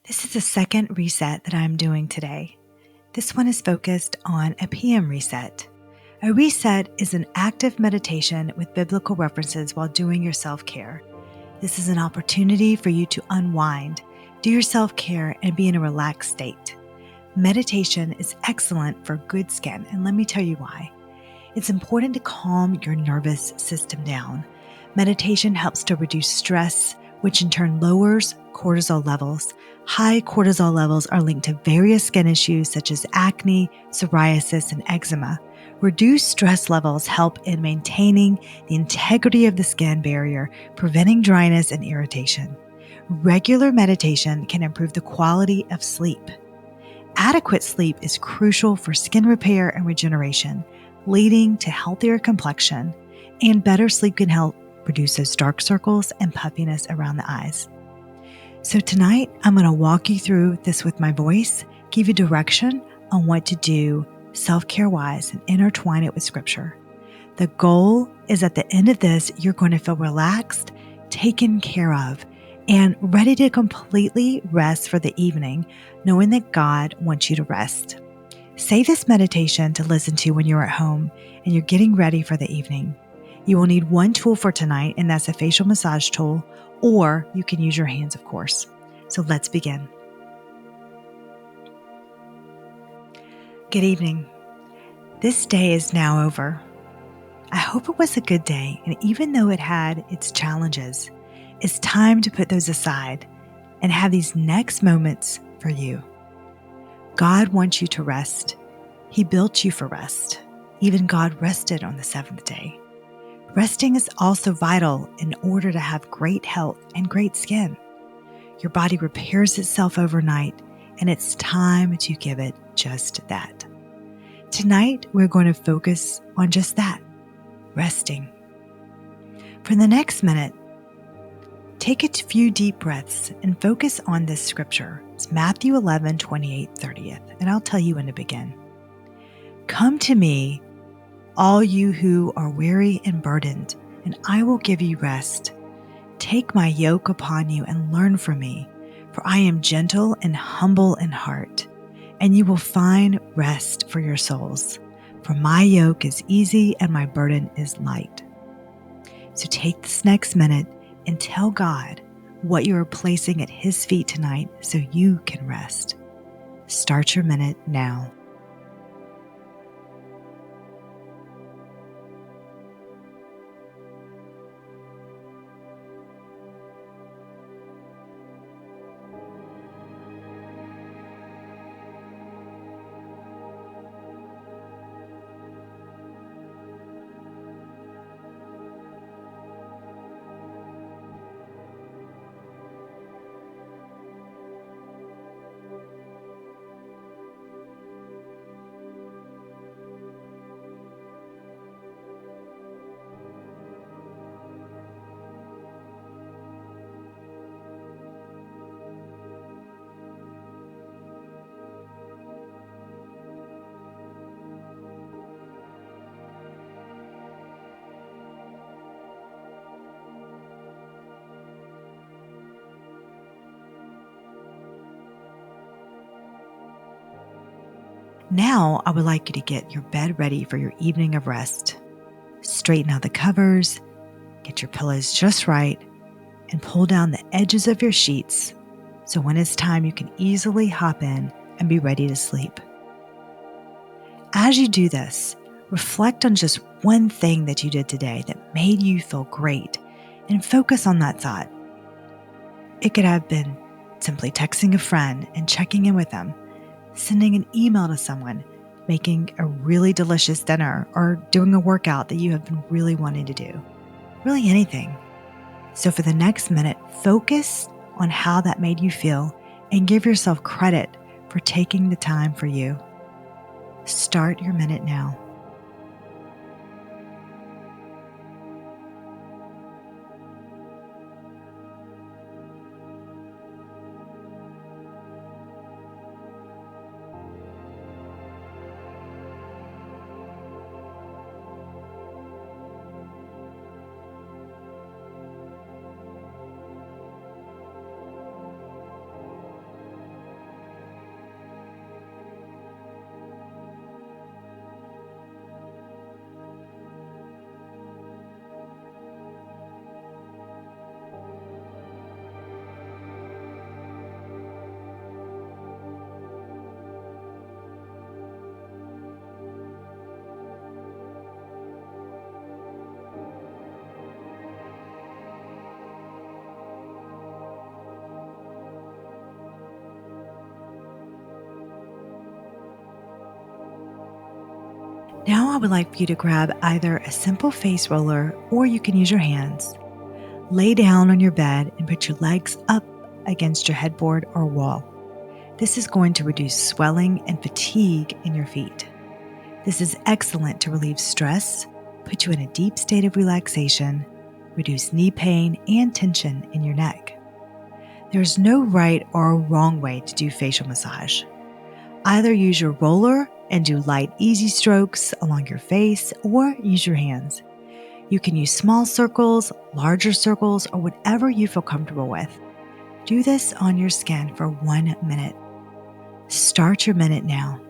This is the second reset that I'm doing today. This one is focused on a PM reset. A reset is an active meditation with biblical references while doing your self-care. This is an opportunity for you to unwind, do your self-care, and be in a relaxed state. Meditation is excellent for good skin, and let me tell you why. It's important to calm your nervous system down. Meditation helps to reduce stress, which in turn lowers cortisol levels. High cortisol levels are linked to various skin issues such as acne, psoriasis, and eczema. Reduced stress levels help in maintaining the integrity of the skin barrier, preventing dryness and irritation. Regular meditation can improve the quality of sleep. Adequate sleep is crucial for skin repair and regeneration, leading to healthier complexion, and better sleep can help reduce those dark circles and puffiness around the eyes. So tonight, I'm going to walk you through this with my voice, give you direction on what to do self-care wise and intertwine it with scripture. The goal is at the end of this, you're going to feel relaxed, taken care of, and ready to completely rest for the evening, knowing that God wants you to rest. Save this meditation to listen to when you're at home and you're getting ready for the evening. You will need one tool for tonight, and that's a facial massage tool, or you can use your hands, of course. So let's begin. Good evening. This day is now over. I hope it was a good day, and even though it had its challenges, it's time to put those aside and have these next moments for you. God wants you to rest. He built you for rest. Even God rested on the seventh day. Resting is also vital in order to have great health and great skin. Your body repairs itself overnight, and it's time to give it just that. Tonight, we're going to focus on just that, resting. For the next minute, take a few deep breaths and focus on this scripture. It's Matthew 11:28-30, and I'll tell you when to begin. Come to me, all you who are weary and burdened, and I will give you rest. Take my yoke upon you and learn from me, for I am gentle and humble in heart, and you will find rest for your souls. For my yoke is easy and my burden is light. So take this next minute and tell God what you are placing at His feet tonight so you can rest. Start your minute now. Now, I would like you to get your bed ready for your evening of rest. Straighten out the covers, get your pillows just right, and pull down the edges of your sheets so when it's time you can easily hop in and be ready to sleep. As you do this, reflect on just one thing that you did today that made you feel great and focus on that thought. It could have been simply texting a friend and checking in with them, sending an email to someone, making a really delicious dinner, or doing a workout that you have been really wanting to do. Really anything. So for the next minute, focus on how that made you feel and give yourself credit for taking the time for you. Start your minute now. Now I would like for you to grab either a simple face roller or you can use your hands. Lay down on your bed and put your legs up against your headboard or wall. This is going to reduce swelling and fatigue in your feet. This is excellent to relieve stress, put you in a deep state of relaxation, reduce knee pain and tension in your neck. There's no right or wrong way to do facial massage. Either use your roller and do light, easy strokes along your face or use your hands. You can use small circles, larger circles, or whatever you feel comfortable with. Do this on your skin for 1 minute. Start your minute now.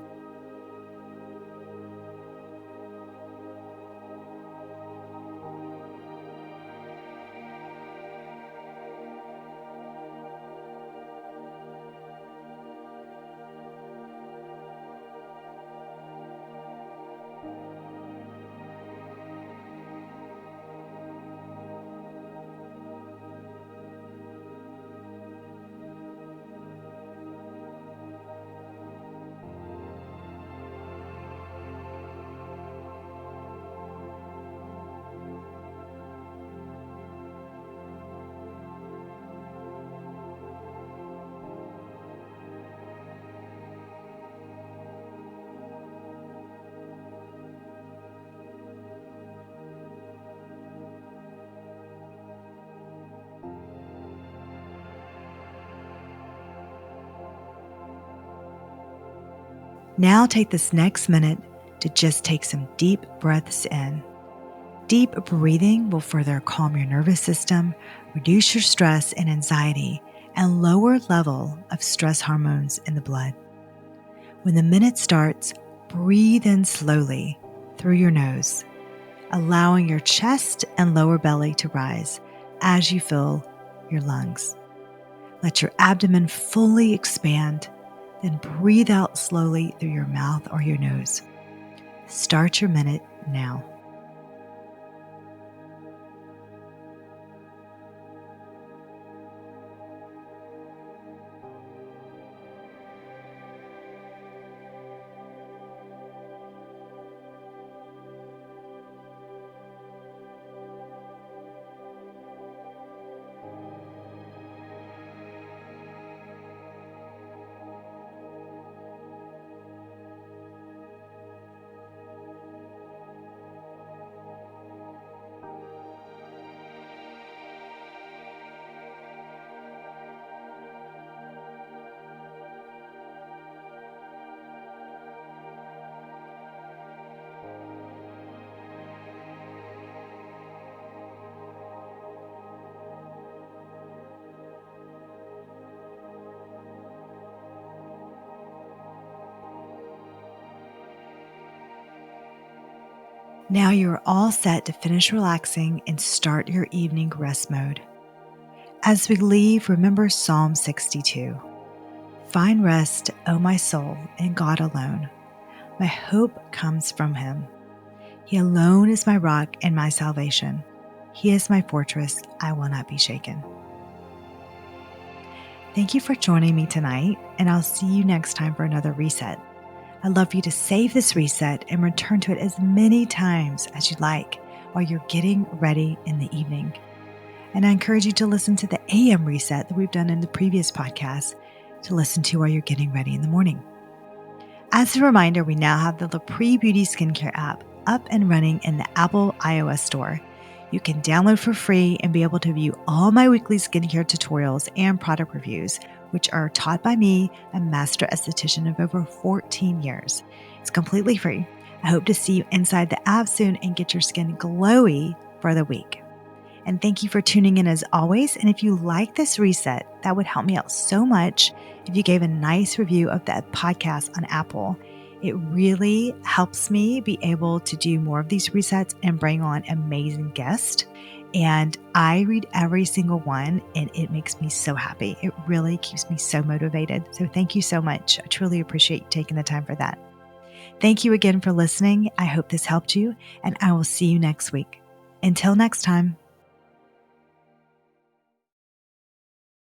Now take this next minute to just take some deep breaths in. Deep breathing will further calm your nervous system, reduce your stress and anxiety, and lower level of stress hormones in the blood. When the minute starts, breathe in slowly through your nose, allowing your chest and lower belly to rise as you fill your lungs. Let your abdomen fully expand, then breathe out slowly through your mouth or your nose. Start your minute now. Now you are all set to finish relaxing and start your evening rest mode. As we leave, remember Psalm 62. Find rest, O my soul, in God alone. My hope comes from Him. He alone is my rock and my salvation. He is my fortress. I will not be shaken. Thank you for joining me tonight, and I'll see you next time for another reset. I'd love for you to save this reset and return to it as many times as you like while you're getting ready in the evening. And I encourage you to listen to the AM reset that we've done in the previous podcast to listen to while you're getting ready in the morning. As a reminder, we now have the Lapree Beauty Skincare app up and running in the Apple iOS store. You can download for free and be able to view all my weekly skincare tutorials and product reviews, which are taught by me, a master esthetician of over 14 years. It's completely free. I hope to see you inside the app soon and get your skin glowy for the week. And thank you for tuning in as always. And if you like this reset, that would help me out so much if you gave a nice review of that podcast on Apple. It really helps me be able to do more of these resets and bring on amazing guests. And I read every single one and it makes me so happy. It really keeps me so motivated. So thank you so much. I truly appreciate you taking the time for that. Thank you again for listening. I hope this helped you and I will see you next week. Until next time.